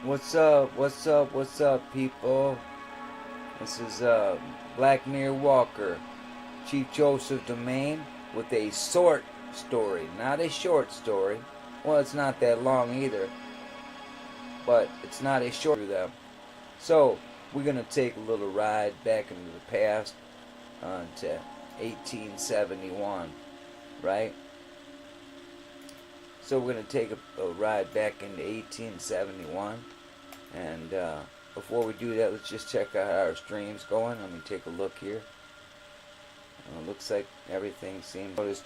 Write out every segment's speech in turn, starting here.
What's up? What's up? What's up, people? This is Black Mirror Walker, Chief Joseph Domain, with a short story, not a short story. Well, it's not that long either, but it's not a short through them. So we're gonna take a little ride back into the past, to 1871, right? So we're gonna take a ride back into 1871. And before we do that, let's just check out how our stream's going. Let me take a look here. Looks like everything seems. Noticed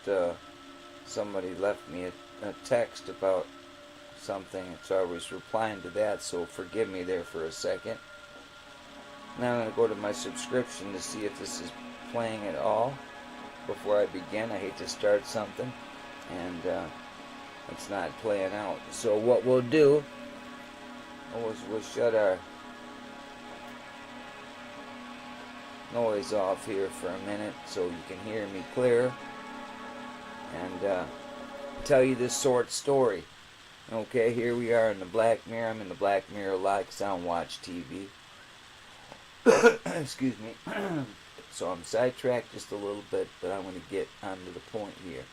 somebody left me a text about something, so I was replying to that. So forgive me there for a second. Now I'm going to go to my subscription to see if this is playing at all before I begin. I hate to start something and it's not playing out. So what we'll do, we'll shut our noise off here for a minute so you can hear me clear and tell you this short story. Okay, here we are in the Black Mirror. I'm in the Black Mirror Like Sound Watch TV. Excuse me. So I'm sidetracked just a little bit, but I'm going to get onto the point here.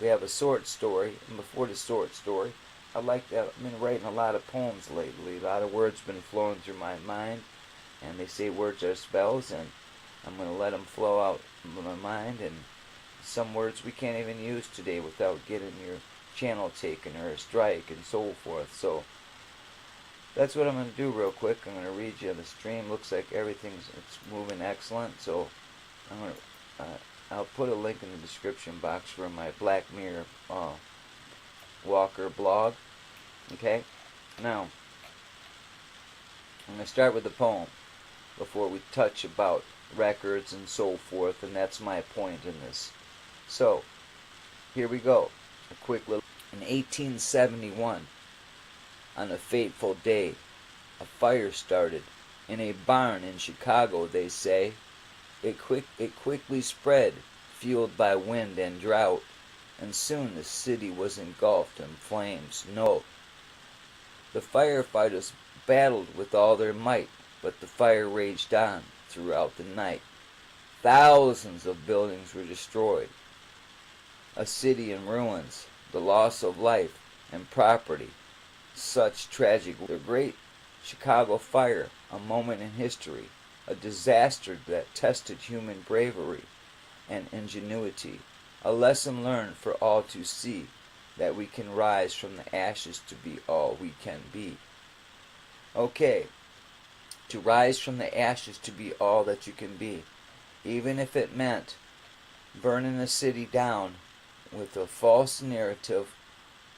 We have a short story, and before the short story, I've been writing a lot of poems lately. A lot of words been flowing through my mind, and they say words are spells, and I'm going to let them flow out of my mind. And some words we can't even use today without getting your channel taken or a strike and so forth. So that's what I'm going to do real quick. I'm going to read you the stream. Looks like it's moving excellent. So I'm going to I'll put a link in the description box for my Black Mirror Walker blog. Okay, now I'm going to start with the poem before we touch about records and so forth, and that's my point in this. So here we go. A quick little. In 1871, on a fateful day, a fire started in a barn in Chicago, they say. It quickly spread, fueled by wind and drought, and soon the city was engulfed in flames. No, the firefighters battled with all their might, but the fire raged on throughout the night. Thousands of buildings were destroyed, a city in ruins, the loss of life and property. Such tragic. The Great Chicago Fire, a moment in history, a disaster that tested human bravery and ingenuity, a lesson learned for all to see, that we can rise from the ashes to be all we can be. Okay, to rise from the ashes to be all that you can be, even if it meant burning a city down with a false narrative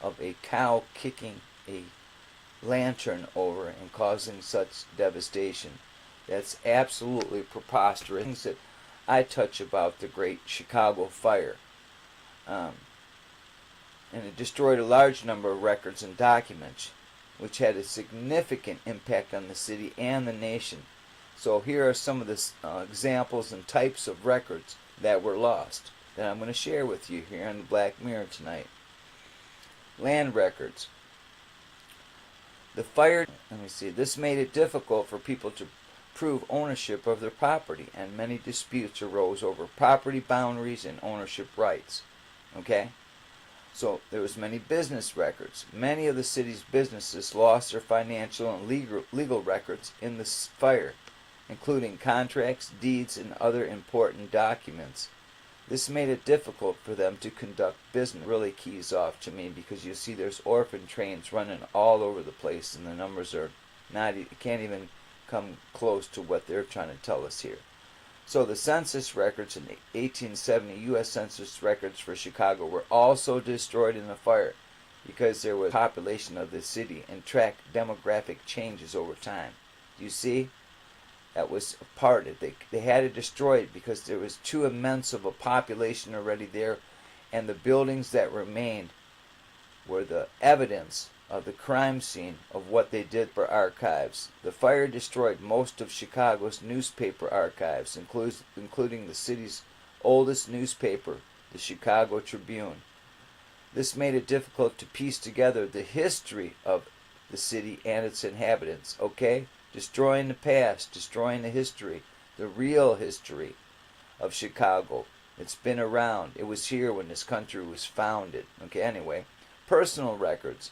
of a cow kicking a lantern over and causing such devastation. That's absolutely preposterous. Things that I touch about the Great Chicago Fire. And it destroyed a large number of records and documents, which had a significant impact on the city and the nation. So here are some of the examples and types of records that were lost that I'm going to share with you here on the Black Mirror tonight. Land records. The fire, this made it difficult for people to prove ownership of their property, and many disputes arose over property boundaries and ownership rights. Okay? So there was many business records. Many of the city's businesses lost their financial and legal records in the fire, including contracts, deeds, and other important documents. This made it difficult for them to conduct business. Really keys off to me, because you see there's orphan trains running all over the place, and the numbers are can't even come close to what they're trying to tell us here. So the census records in 1870, U.S. Census records for Chicago, were also destroyed in the fire because there was population of the city and tracked demographic changes over time. You see? That was parted. They had to destroy it because there was too immense of a population already there, and the buildings that remained were the evidence of the crime scene of what they did for archives. The fire destroyed most of Chicago's newspaper archives, including the city's oldest newspaper, the Chicago Tribune. This made it difficult to piece together the history of the city and its inhabitants, okay? Destroying the past, destroying the history, the real history of Chicago. It's been around. It was here when this country was founded. Okay, anyway. Personal records.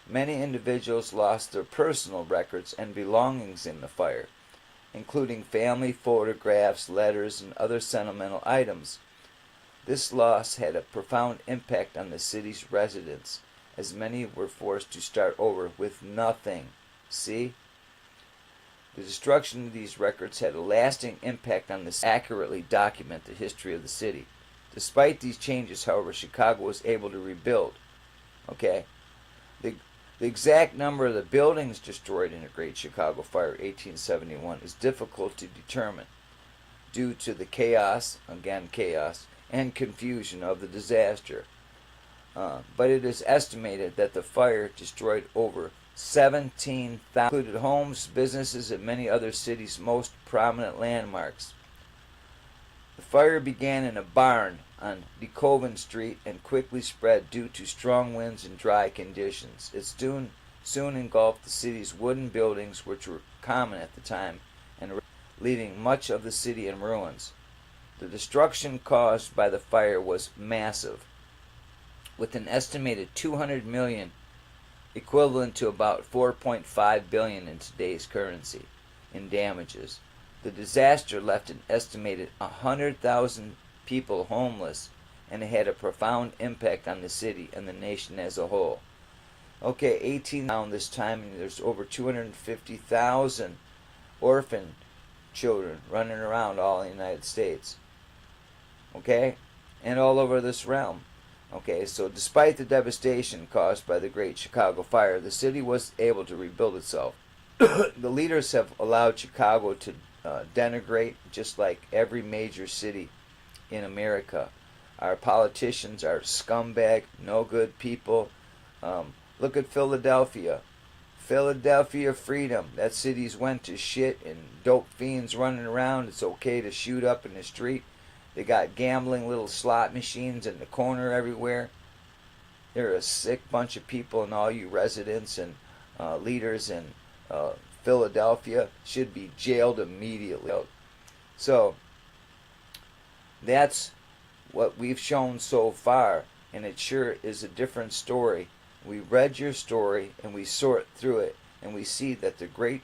Many individuals lost their personal records and belongings in the fire, including family photographs, letters, and other sentimental items. This loss had a profound impact on the city's residents, as many were forced to start over with nothing. See? The destruction of these records had a lasting impact on this accurately document the history of the city. Despite these changes, however, Chicago was able to rebuild. Okay? The exact number of the buildings destroyed in the Great Chicago Fire 1871 is difficult to determine due to the chaos, again chaos, and confusion of the disaster. But it is estimated that the fire destroyed over 17,000, included homes, businesses, and many other cities' most prominent landmarks. The fire began in a barn on DeKoven Street and quickly spread due to strong winds and dry conditions. It soon engulfed the city's wooden buildings, which were common at the time, and leaving much of the city in ruins. The destruction caused by the fire was massive, with an estimated 200 million, equivalent to about 4.5 billion in today's currency, in damages. The disaster left an estimated 100,000 people homeless, and it had a profound impact on the city and the nation as a whole. Okay, 18 around this time, and there's over 250,000 orphan children running around all in the United States. Okay, and all over this realm. Okay, so despite the devastation caused by the Great Chicago Fire, the city was able to rebuild itself. The leaders have allowed Chicago to denigrate, just like every major city in America. Our politicians are scumbag, no good people. Look at Philadelphia. Philadelphia freedom. That city's went to shit and dope fiends running around. It's okay to shoot up in the street. They got gambling little slot machines in the corner everywhere. They're a sick bunch of people, and all you residents and leaders in Philadelphia should be jailed immediately. So that's what we've shown so far, and it sure is a different story. We read your story and we sort through it, and we see that the Great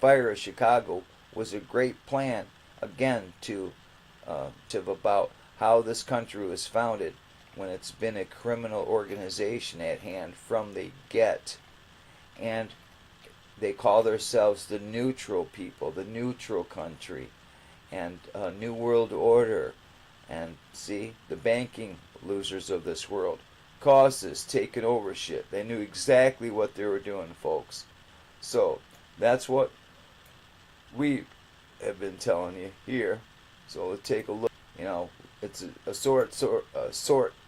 Fire of Chicago was a great plan, again, to about how this country was founded, when it's been a criminal organization at hand from the get. And they call themselves the neutral people, the neutral country, and New World Order. And see, the banking losers of this world caused this, taking over shit. They knew exactly what they were doing, folks. So that's what we have been telling you here. So let's take a look. You know, it's a sort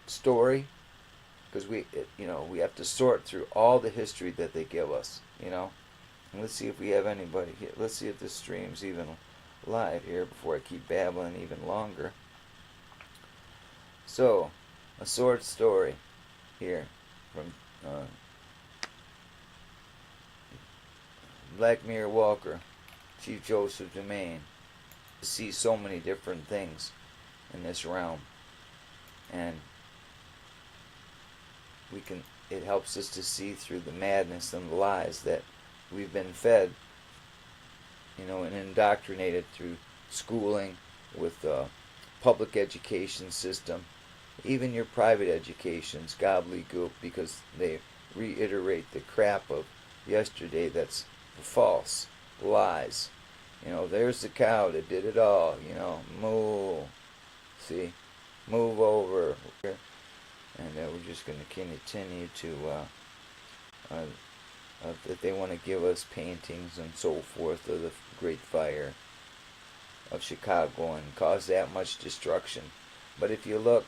story, because we have to sort through all the history that they give us. You know, and let's see if we have anybody here. Let's see if this stream's even live here before I keep babbling even longer. So, a short story here from Black Mirror Walker, Chief Joseph Domain. See so many different things in this realm, and it helps us to see through the madness and the lies that we've been fed, and indoctrinated through schooling, with public education system, even your private education's gobbledygook, because they reiterate the crap of yesterday that's false, lies. There's the cow that did it all, moo. See? Move over. And then we're just going to continue to, that they want to give us paintings and so forth of the Great Fire of Chicago and cause that much destruction. But if you look,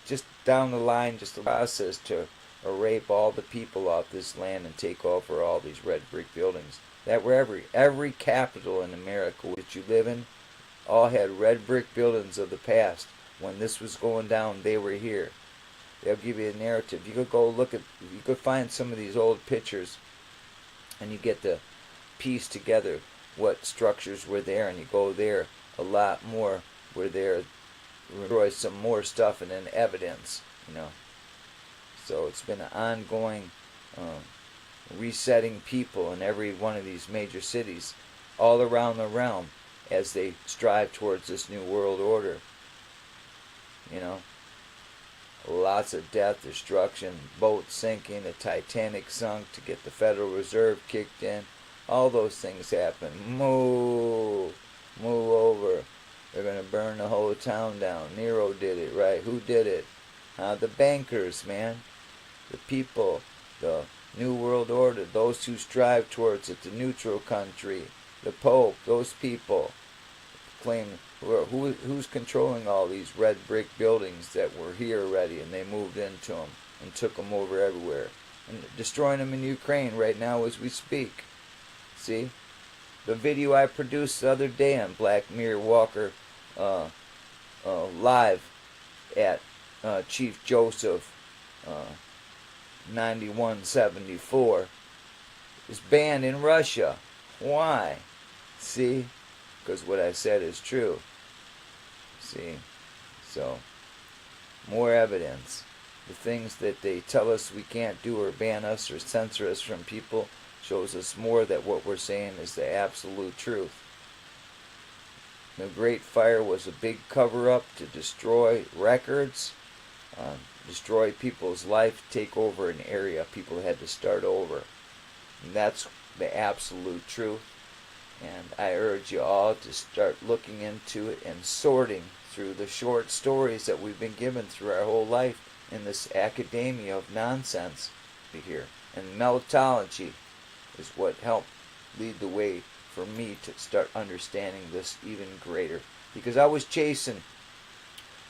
just down the line, just the process to rape all the people off this land and take over all these red brick buildings. That were every capital in America that you live in all had red brick buildings of the past. When this was going down, they were here. They'll give you a narrative. You could go look at, you could find some of these old pictures and you get to piece together what structures were there, and you go there, a lot more were there, destroy some more stuff, and then evidence, you know. So it's been an ongoing resetting people in every one of these major cities all around the realm as they strive towards this new world order. You know, lots of death, destruction, boats sinking, the Titanic sunk to get the Federal Reserve kicked in. All those things happen. Move over. They're going to burn the whole town down. Nero did it, right? Who did it? The bankers, man. The people. The New World Order. Those who strive towards it. The neutral country. The Pope. Those people claim who's controlling all these red brick buildings that were here already, and they moved into them and took them over everywhere and destroying them in Ukraine right now as we speak. See? The video I produced the other day on Black Mirror Walker live at Chief Joseph 9174 is banned in Russia. Why? See? Because what I said is true. See? So, more evidence. The things that they tell us we can't do or ban us or censor us from people shows us more that what we're saying is the absolute truth. The Great Fire was a big cover-up to destroy records, destroy people's life, take over an area. People had to start over. And that's the absolute truth. And I urge you all to start looking into it and sorting through the short stories that we've been given through our whole life in this academia of nonsense here. And Meltologist is what helped lead the way for me to start understanding this even greater. Because I was chasing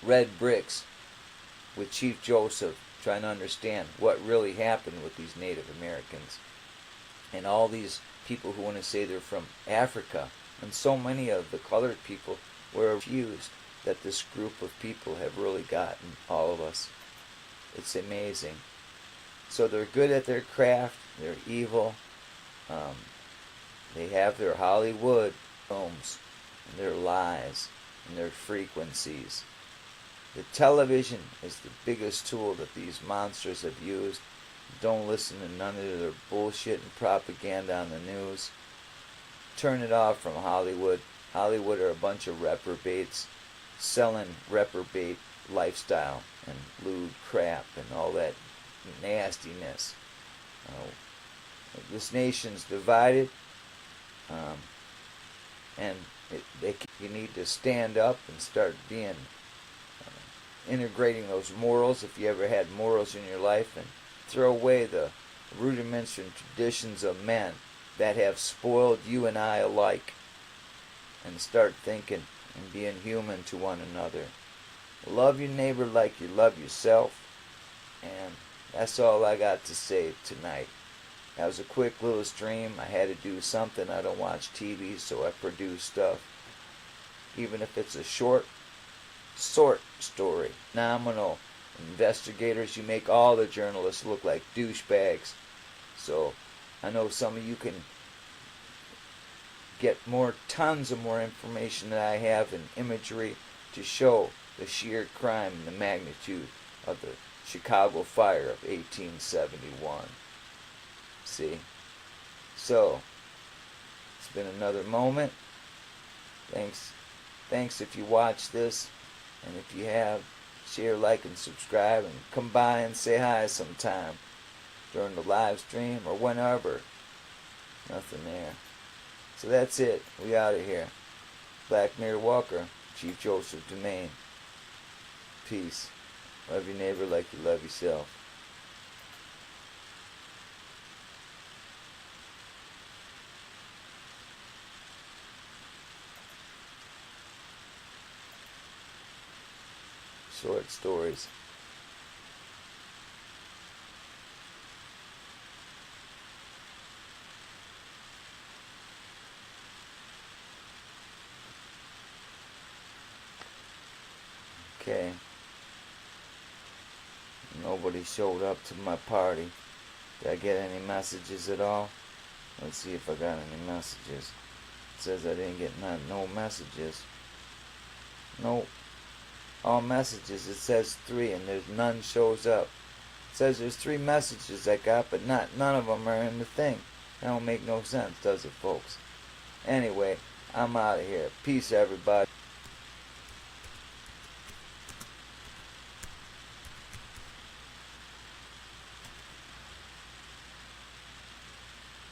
red bricks with Chief Joseph, trying to understand what really happened with these Native Americans. And all these people who want to say they're from Africa, and so many of the colored people were refused that this group of people have really gotten all of us. It's amazing. So they're good at their craft, they're evil, they have their Hollywood films, and their lies, and their frequencies. The television is the biggest tool that these monsters have used. Don't listen to none of their bullshit and propaganda on the news. Turn it off from Hollywood. Hollywood are a bunch of reprobates selling reprobate lifestyle and lewd crap and all that nastiness. This nation's divided, and you need to stand up and start being integrating those morals, if you ever had morals in your life, and throw away the rudiments and traditions of men that have spoiled you and I alike, and start thinking and being human to one another. Love your neighbor like you love yourself, and that's all I got to say tonight. That was a quick little stream. I had to do something. I don't watch TV, so I produce stuff. Even if it's a short sort story. Nominal. Investigators, you make all the journalists look like douchebags. So I know some of you can get tons of more information than I have in imagery to show the sheer crime and the magnitude of the Chicago fire of 1871. See? So, it's been another moment. Thanks if you watch this, and if you have, share, like, and subscribe, and come by and say hi sometime during the live stream or whenever. Nothing there. So that's it. We out of here. Black Mirror Walker, Chief Joseph Domain. Peace. Love your neighbor like you love yourself. Short stories. Okay. Nobody showed up to my party. Did I get any messages at all? Let's see if I got any messages. It says I didn't get no messages. Nope. All messages, it says 3 and there's none shows up. It says there's 3 messages I got, but none of them are in the thing. That don't make no sense, does it, folks? Anyway, I'm out of here. Peace, everybody.